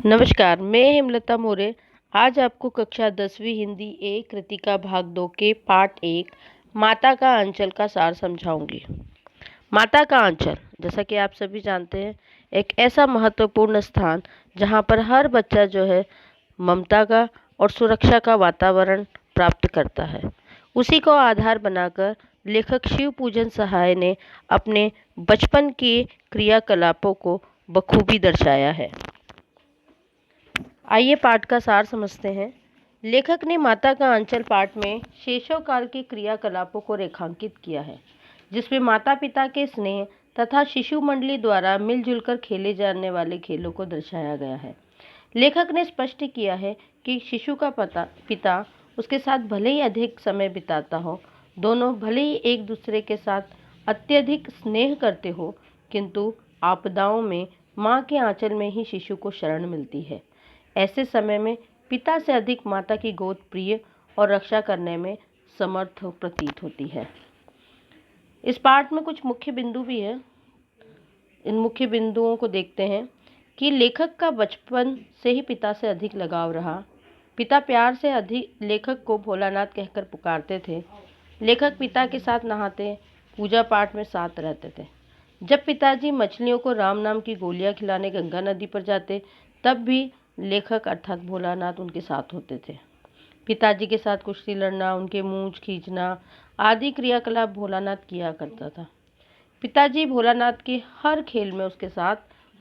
नमस्कार, मैं हेमलता मौर्य। आज आपको कक्षा 10वीं हिंदी ए कृतिका भाग 2 के पाठ 1 माता का आंचल का सार समझाऊंगी। माता का आंचल, जैसा कि आप सभी जानते हैं, एक ऐसा महत्वपूर्ण स्थान जहां पर हर बच्चा जो है ममता का और सुरक्षा का वातावरण प्राप्त करता है। उसी को आधार बनाकर लेखक शिव पूजन सहाय ने अपने बचपन के क्रियाकलापों को बखूबी दर्शाया है। आइए पाठ का सार समझते हैं। लेखक ने माता का आंचल पाठ में शैशव काल के क्रियाकलापों को रेखांकित किया है, जिसमें माता पिता के स्नेह तथा शिशु मंडली द्वारा मिलजुल कर खेले जाने वाले खेलों को दर्शाया गया है। लेखक ने स्पष्ट किया है कि शिशु का पिता उसके साथ भले ही अधिक समय बिताता हो, दोनों भले ही एक दूसरे के साथ अत्यधिक स्नेह करते हो, किंतु आपदाओं में माँ के आंचल में ही शिशु को शरण मिलती है। ऐसे समय में पिता से अधिक माता की गोद प्रिय और रक्षा करने में समर्थ प्रतीत होती है। इस पाठ में कुछ मुख्य बिंदु भी है। इन मुख्य बिंदुओं को देखते हैं कि लेखक का बचपन से ही पिता से अधिक लगाव रहा। पिता प्यार से अधिक लेखक को भोलानाथ कहकर पुकारते थे। लेखक पिता के साथ नहाते, पूजा पाठ में साथ रहते थे। जब पिताजी मछलियों को राम नाम की गोलियां खिलाने गंगा नदी पर जाते, तब भी लेखक अर्थात भोलानाथ उनके साथ होते थे। पिताजी के साथ कुश्ती लड़ना, उनके मूंछ खींचना आदि क्रियाकलाप भोलानाथ किया करता था। पिताजी भोलानाथ के हर खेल में उसके साथ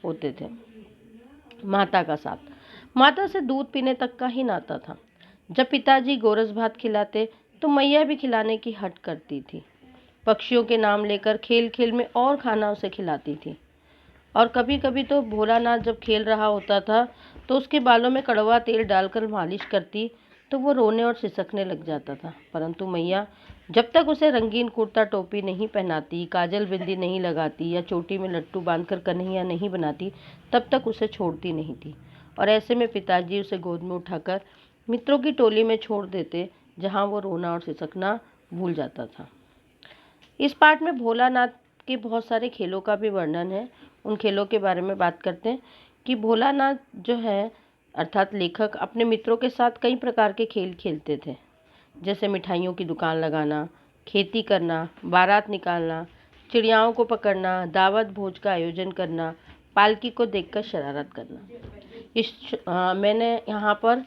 होते थे। माता का साथ, माता से दूध पीने तक का ही नाता था। जब पिताजी गोरस भात खिलाते तो मैया भी खिलाने की हट करती थी। पक्षियों के नाम लेकर खेल खेल में और खाना उसे खिलाती थी। और कभी कभी तो भोलानाथ जब खेल रहा होता था तो उसके बालों में कड़वा तेल डालकर मालिश करती तो वो रोने और सिसकने लग जाता था। परंतु मैया जब तक उसे रंगीन कुर्ता टोपी नहीं पहनाती, काजल बिंदी नहीं लगाती या चोटी में लट्टू बांधकर कन्हैया नहीं बनाती, तब तक उसे छोड़ती नहीं थी। और ऐसे में पिताजी उसे गोद में उठाकर मित्रों की टोली में छोड़ देते, जहाँ वो रोना और सिसकना भूल जाता था। इस पाठ में भोलानाथ के बहुत सारे खेलों का भी वर्णन है। उन खेलों के बारे में बात करते हैं कि भोलानाथ जो है अर्थात लेखक अपने मित्रों के साथ कई प्रकार के खेल खेलते थे, जैसे मिठाइयों की दुकान लगाना, खेती करना, बारात निकालना, चिड़ियाओं को पकड़ना, दावत भोज का आयोजन करना, पालकी को देखकर शरारत करना। मैंने यहाँ पर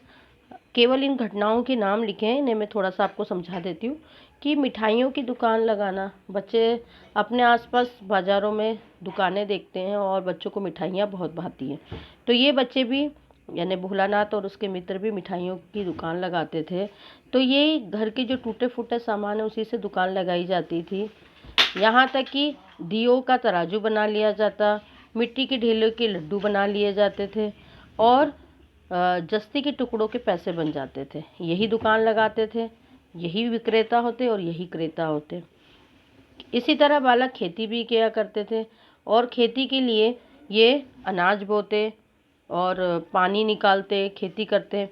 केवल इन घटनाओं के नाम लिखे हैं। इन्हें मैं थोड़ा सा आपको समझा देती हूँ कि मिठाइयों की दुकान लगाना, बच्चे अपने आसपास बाज़ारों में दुकानें देखते हैं और बच्चों को मिठाइयाँ बहुत भाती हैं, तो ये बच्चे भी यानी भोलानाथ और उसके मित्र भी मिठाइयों की दुकान लगाते थे। तो ये घर के जो टूटे फूटे सामान है उसी से दुकान लगाई जाती थी। यहाँ तक कि दियों का तराजू बना लिया जाता, मिट्टी के ढेलों के लड्डू बना लिए जाते थे और जस्ती के टुकड़ों के पैसे बन जाते थे। यही दुकान लगाते थे, यही विक्रेता होते और यही क्रेता होते। इसी तरह बालक खेती भी किया करते थे और खेती के लिए ये अनाज बोते और पानी निकालते, खेती करते।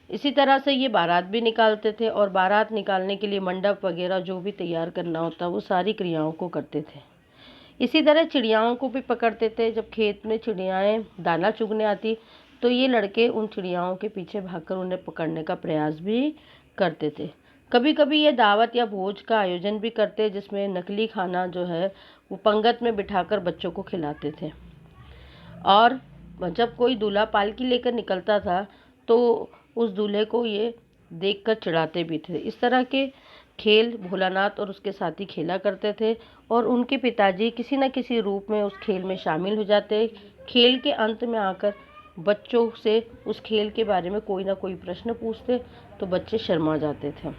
इसी तरह से ये बारात भी निकालते थे और बारात निकालने के लिए मंडप वगैरह जो भी तैयार करना होता वो सारी क्रियाओं को करते थे। इसी तरह चिड़ियाओं को भी पकड़ते थे। जब खेत में चिड़ियाएँ दाना चुगने आती तो ये लड़के उन चिड़ियाओं के पीछे भागकर उन्हें पकड़ने का प्रयास भी करते थे। कभी कभी ये दावत या भोज का आयोजन भी करते, जिसमें नकली खाना जो है वो पंगत में बिठाकर बच्चों को खिलाते थे। और जब कोई दूल्हा पालकी लेकर निकलता था तो उस दूल्हे को ये देखकर चिढ़ाते भी थे। इस तरह के खेल भोलानाथ और उसके साथी खेला करते थे और उनके पिताजी किसी न किसी रूप में उस खेल में शामिल हो जाते। खेल के अंत में आकर बच्चों से उस खेल के बारे में कोई ना कोई प्रश्न पूछते तो बच्चे शर्मा जाते थे।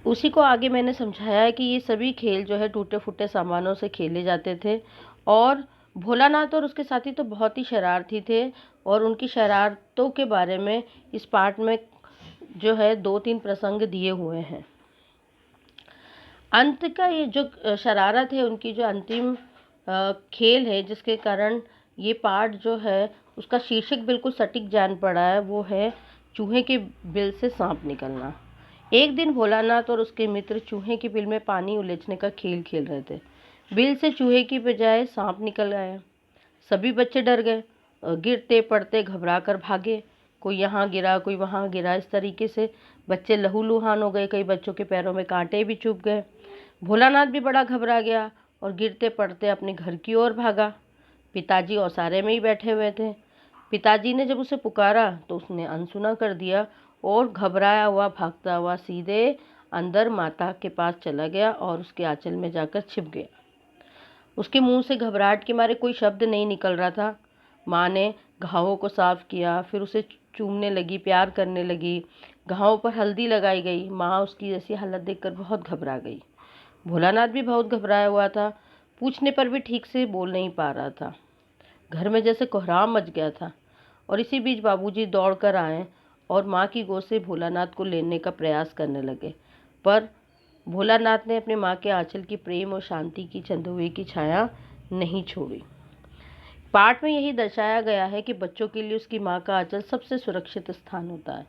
उसी को आगे मैंने समझाया है कि ये सभी खेल जो है टूटे फूटे सामानों से खेले जाते थे। और भोलानाथ और उसके साथी तो बहुत ही शरारती थे और उनकी शरारतों के बारे में इस पाठ में जो है 2-3 प्रसंग दिए हुए हैं। अंत का ये जो शरारत है, उनकी जो अंतिम खेल है, जिसके कारण ये पाठ जो है उसका शीर्षक बिल्कुल सटीक जान पड़ा है, वो है चूहे के बिल से सांप निकलना। एक दिन भोलानाथ और उसके मित्र चूहे की बिल में पानी उलीचने का खेल खेल रहे थे। बिल से चूहे की बजाय सांप निकल आया। सभी बच्चे डर गए गिरते पड़ते घबरा कर भागे। कोई यहाँ गिरा, कोई वहाँ गिरा। इस तरीके से बच्चे लहूलुहान हो गए। कई बच्चों के पैरों में कांटे भी चुभ गए। भोलानाथ भी बड़ा घबरा गया और गिरते पड़ते अपने घर की ओर भागा। पिताजी ओसारे में ही बैठे हुए थे। पिताजी ने जब उसे पुकारा तो उसने अनसुना कर दिया और घबराया हुआ भागता हुआ सीधे अंदर माता के पास चला गया और उसके आंचल में जाकर छिप गया। उसके मुंह से घबराहट के मारे कोई शब्द नहीं निकल रहा था। माँ ने घावों को साफ किया, फिर उसे चूमने लगी, प्यार करने लगी। घावों पर हल्दी लगाई गई। माँ उसकी ऐसी हालत देखकर बहुत घबरा गई। भोलानाथ भी बहुत घबराया हुआ था। पूछने पर भी ठीक से बोल नहीं पा रहा था। घर में जैसे कोहराम मच गया था। और इसी बीच बाबूजी दौड़ कर आए और माँ की गोद से भोलानाथ को लेने का प्रयास करने लगे, पर भोलानाथ ने अपने माँ के आंचल की प्रेम और शांति की चंदोए की छाया नहीं छोड़ी। पाठ में यही दर्शाया गया है कि बच्चों के लिए उसकी माँ का आंचल सबसे सुरक्षित स्थान होता है।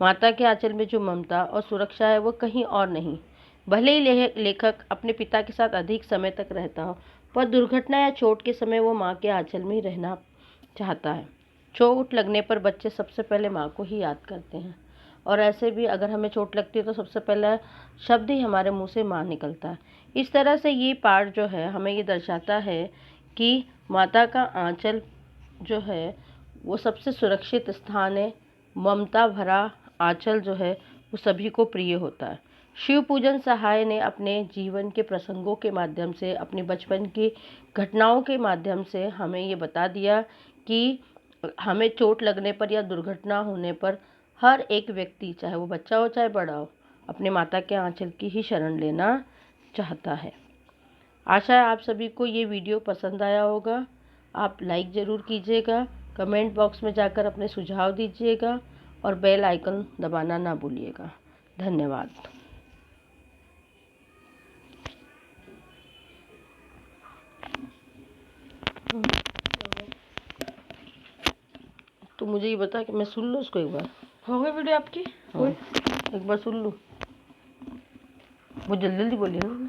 माता के आंचल में जो ममता और सुरक्षा है वो कहीं और नहीं। भले ही लेखक अपने पिता के साथ अधिक समय तक रहता हो, पर दुर्घटना या चोट के समय वो माँ के आंचल में ही रहना चाहता है। चोट लगने पर बच्चे सबसे पहले माँ को ही याद करते हैं, और ऐसे भी अगर हमें चोट लगती है तो सबसे पहला शब्द ही हमारे मुंह से माँ निकलता है। इस तरह से ये पाठ जो है हमें ये दर्शाता है कि माता का आंचल जो है वो सबसे सुरक्षित स्थान है। ममता भरा आंचल जो है वो सभी को प्रिय होता है। शिव पूजन सहाय ने अपने जीवन के प्रसंगों के माध्यम से, अपने बचपन की घटनाओं के माध्यम से हमें ये बता दिया कि हमें चोट लगने पर या दुर्घटना होने पर हर एक व्यक्ति, चाहे वो बच्चा हो चाहे बड़ा हो, अपने माता के आंचल की ही शरण लेना चाहता है। आशा है आप सभी को ये वीडियो पसंद आया होगा। आप लाइक ज़रूर कीजिएगा, कमेंट बॉक्स में जाकर अपने सुझाव दीजिएगा और बेल आइकन दबाना ना भूलिएगा। धन्यवाद। तो मुझे ये बता कि मैं सुन लूँ उसको एक बार। हो गई वीडियो आपकी? हाँ, एक बार सुन लूँ। वो जल्दी जल्दी बोलिए ना।